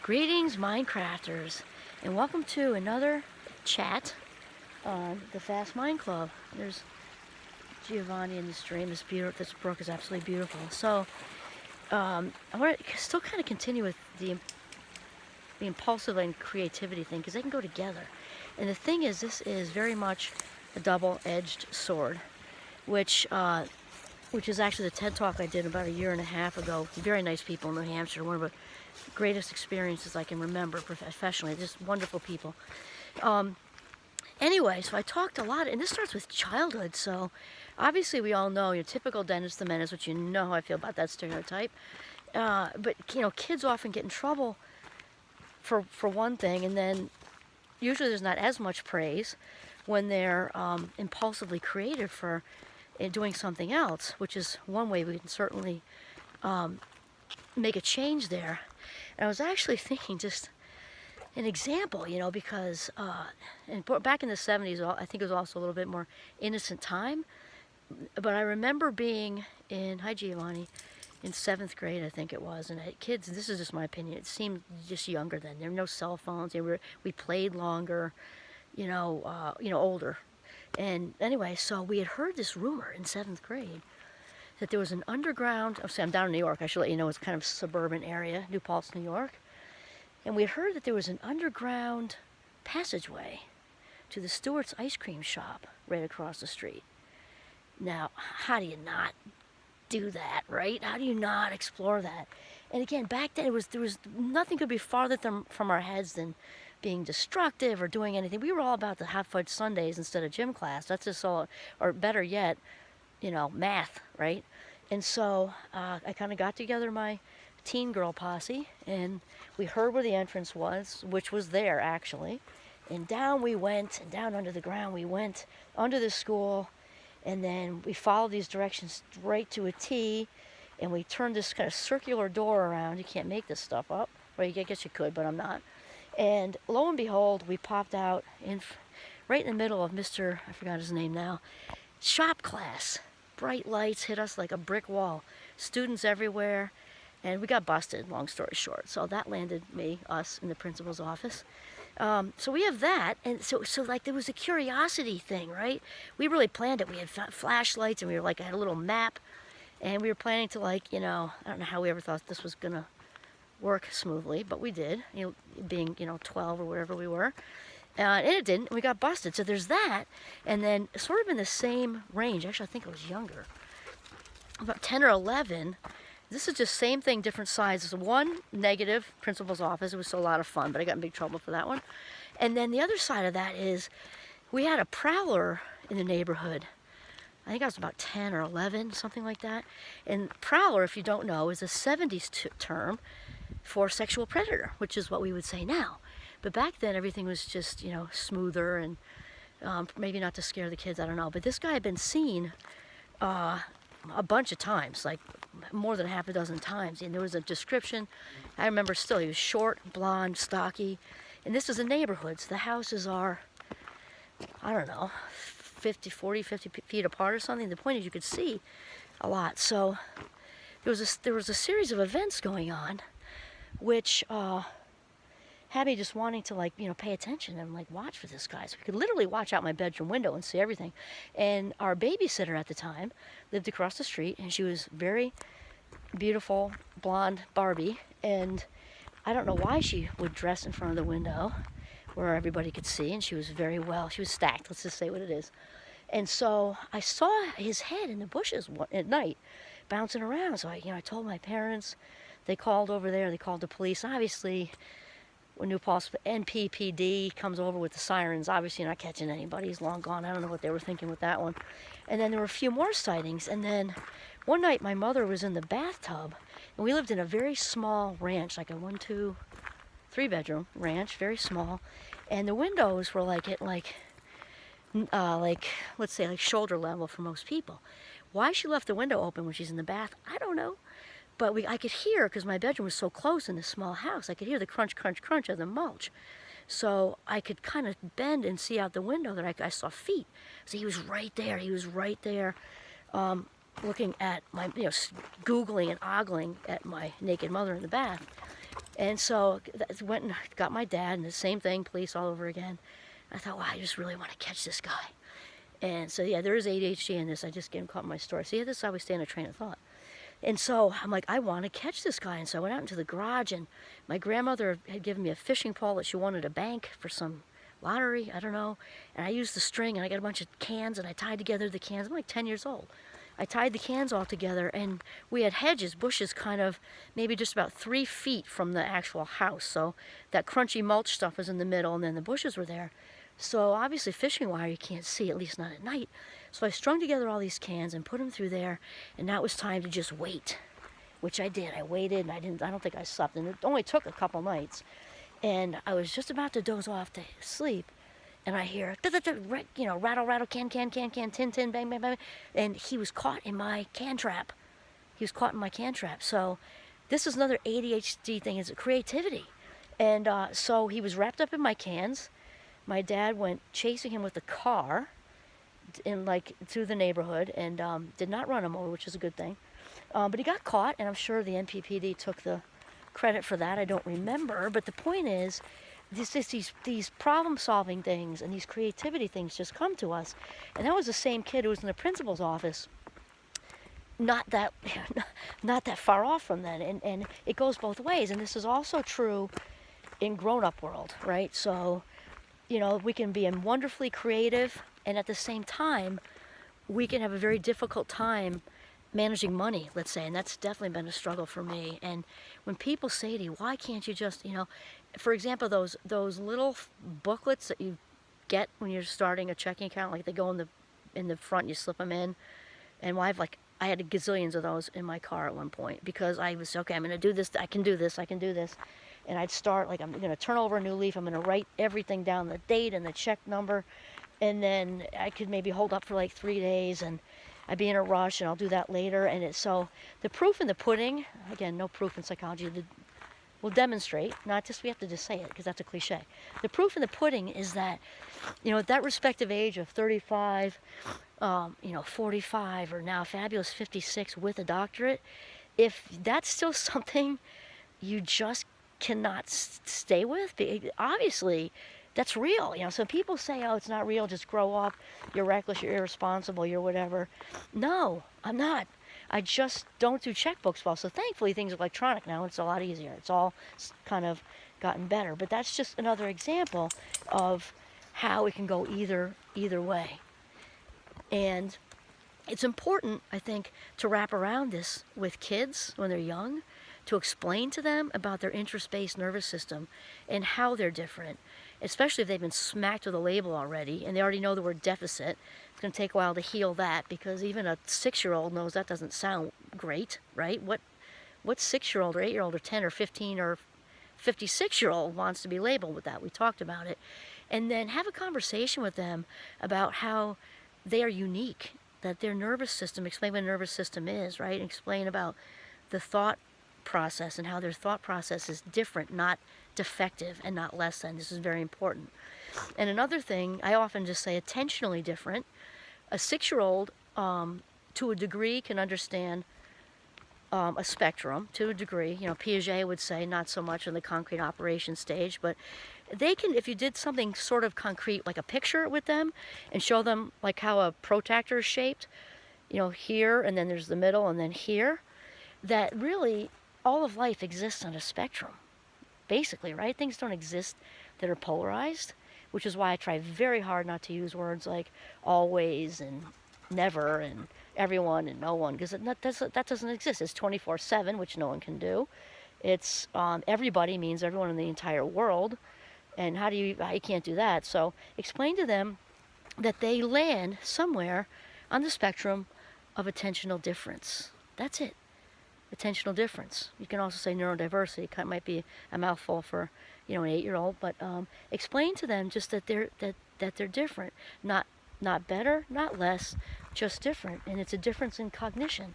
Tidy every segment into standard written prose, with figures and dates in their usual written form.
Greetings, Minecrafters, and welcome to another chat on the Fast Mind Club. There's Giovanni in the stream. This brook is absolutely beautiful. So, I want to still kind of continue with the impulsive and creativity thing, because they can go together. And the thing is, this is very much a double-edged sword, which is actually the TED Talk I did about a year and a half ago. Very nice people in New Hampshire. One of the greatest experiences I can remember professionally. Just wonderful people. Anyway, so I talked a lot, and this starts with childhood. So obviously we all know your typical Dennis the Menace, which you know how I feel about that stereotype. But kids often get in trouble for one thing, and then usually there's not as much praise when they're impulsively creative for doing something else, which is one way we can certainly make a change there. And I was actually thinking just an example, because back in the 70s, I think it was also a little bit more innocent time. But I remember being in, hi Giovanni, in 7th grade, I think it was, and kids, this is just my opinion, it seemed just younger then. There were no cell phones. We played longer, older. And anyway, so we had heard this rumor in 7th grade that there was an underground, I'm down in New York, I should let you know, it's kind of a suburban area, New Paltz, New York. And we had heard that there was an underground passageway to the Stewart's ice cream shop right across the street. Now, how do you not do that, right? How do you not explore that? And again, back then, there was nothing could be farther from our heads than being destructive or doing anything. We were all about the hot fudge sundaes instead of gym class. That's just all, or better yet, math, right? And so I kind of got together my teen girl posse, and we heard where the entrance was, which was there actually. And down we went, and down under the ground we went, under the school, and then we followed these directions right to a T, and we turned this kind of circular door around. You can't make this stuff up. Well, I guess you could, but I'm not. And lo and behold, we popped out right in the middle of Mr., I forgot his name now, shop class. Bright lights hit us like a brick wall. Students everywhere, and we got busted, long story short. So that landed us in the principal's office. So we have that, and so like there was a curiosity thing, right? We really planned it. We had flashlights, and we were had a little map, and we were planning to I don't know how we ever thought this was gonna work smoothly, but we did, being 12 or whatever we were. And it didn't. We got busted. So there's that. And then sort of in the same range, actually I think it was younger, about 10 or 11, this is just same thing, different sizes. One negative, principal's office. It was a lot of fun, but I got in big trouble for that one. And then the other side of that is we had a prowler in the neighborhood. I think I was about 10 or 11, something like that. And prowler, if you don't know, is a 70s term for sexual predator, which is what we would say now. But back then, everything was just, smoother and maybe not to scare the kids, I don't know. But this guy had been seen a bunch of times, like more than half a dozen times. And there was a description. I remember still, he was short, blonde, stocky. And this is a neighborhood, so the houses are, I don't know, 50 feet apart or something. The point is you could see a lot. So there was a series of events going on, which had me just wanting to pay attention and watch for this guy. So we could literally watch out my bedroom window and see everything. And our babysitter at the time lived across the street, and she was very beautiful blonde Barbie. And I don't know why she would dress in front of the window where everybody could see, and she was she was stacked, let's just say what it is. And so I saw his head in the bushes at night bouncing around. So I told my parents. They called over there. They called the police. Obviously, when New Paltz NPPD comes over with the sirens, obviously you're not catching anybody. He's long gone. I don't know what they were thinking with that one. And then there were a few more sightings. And then one night my mother was in the bathtub, and we lived in a very small ranch, like a 1, 2, 3 bedroom ranch, very small. And the windows were let's say shoulder level for most people. Why she left the window open when she's in the bath, I don't know. But I could hear, because my bedroom was so close in this small house, I could hear the crunch, crunch, crunch of the mulch. So I could kind of bend and see out the window that I saw feet. So he was right there. He was right there, looking at my, Googling and ogling at my naked mother in the bath. And so went and got my dad, and the same thing, police all over again. I thought, wow, I just really want to catch this guy. And so, yeah, there is ADHD in this. I just getting caught in my story. See, this is how we stay in a train of thought. And so I'm like, I want to catch this guy. And so I went out into the garage, and my grandmother had given me a fishing pole that she wanted to bank for some lottery, I don't know. And I used the string, and I got a bunch of cans, and I tied together the cans. I'm like 10 years old. I tied the cans all together, and we had hedges, bushes, kind of maybe just about 3 feet from the actual house. So that crunchy mulch stuff was in the middle, and then the bushes were there. So obviously fishing wire you can't see, at least not at night. So I strung together all these cans and put them through there, and now it was time to just wait, which I did. I waited, and I don't think I slept, and it only took a couple nights. And I was just about to doze off to sleep, and I hear, rattle, rattle, can, tin, bang, bang, bang. And he was caught in my can trap. So this is another ADHD thing, is creativity. And so he was wrapped up in my cans. My dad went chasing him with a car through the neighborhood, and did not run him over, which is a good thing. But he got caught, and I'm sure the NPPD took the credit for that. I don't remember. But the point is, these problem-solving things and these creativity things just come to us. And that was the same kid who was in the principal's office not that far off from then. And it goes both ways. And this is also true in grown-up world, right? So, we can be wonderfully creative, and at the same time, we can have a very difficult time managing money, let's say, and that's definitely been a struggle for me. And when people say to you, why can't you just, for example, those little booklets that you get when you're starting a checking account, like they go in the front, you slip them in, and I had gazillions of those in my car at one point, because I was, okay, I'm going to do this, I can do this. And I'd start, I'm going to turn over a new leaf, I'm going to write everything down, the date and the check number, and then I could maybe hold up for 3 days, and I'd be in a rush, and I'll do that later. And so the proof in the pudding, again, no proof in psychology, will demonstrate, not just we have to just say it, because that's a cliche. The proof in the pudding is that, at that respective age of 35, 45, or now fabulous 56 with a doctorate, if that's still something you just cannot stay with, obviously that's real. So people say, oh, it's not real, just grow up, you're reckless, you're irresponsible, you're whatever. No, I'm not. I just don't do checkbooks well. So thankfully things are electronic now, it's a lot easier. It's all kind of gotten better. But that's just another example of how it can go either way. And it's important, I think, to wrap around this with kids when they're young, to explain to them about their interest-based nervous system and how they're different, especially if they've been smacked with a label already and they already know the word deficit. It's going to take a while to heal that, because even a 6-year-old knows that doesn't sound great, right? What 6-year-old or 8-year-old or 10 or 15 or 56-year-old wants to be labeled with that? We talked about it. And then have a conversation with them about how they are unique, that their nervous system, explain what a nervous system is, right? And explain about the thought process and how their thought process is different, not defective, and not less than. This is very important. And another thing, I often just say attentionally different. A 6-year-old, to a degree, can understand a spectrum, to a degree. Piaget would say not so much in the concrete operation stage, but they can, if you did something sort of concrete, like a picture with them, and show them how a protractor is shaped, here, and then there's the middle, and then here, that really all of life exists on a spectrum, basically, right? Things don't exist that are polarized, which is why I try very hard not to use words like always and never and everyone and no one, because that doesn't exist. It's 24/7, which no one can do. It's everybody means everyone in the entire world, and you can't do that. So explain to them that they land somewhere on the spectrum of attentional difference. That's it. Attentional difference. You can also say neurodiversity. It might be a mouthful for an 8-year-old, but explain to them just that they're different, not better, not less, just different, and it's a difference in cognition,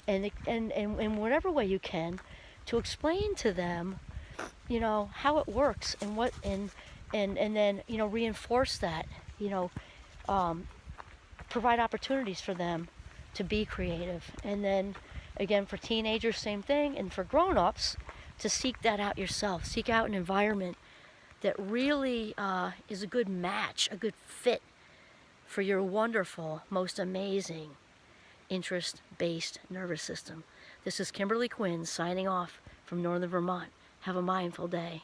and in whatever way you can, to explain to them, how it works and what and then reinforce that, provide opportunities for them to be creative. And then again, for teenagers, same thing, and for grown-ups, to seek that out yourself. Seek out an environment that really is a good match, a good fit for your wonderful, most amazing interest-based nervous system. This is Kimberly Quinn signing off from Northern Vermont. Have a mindful day.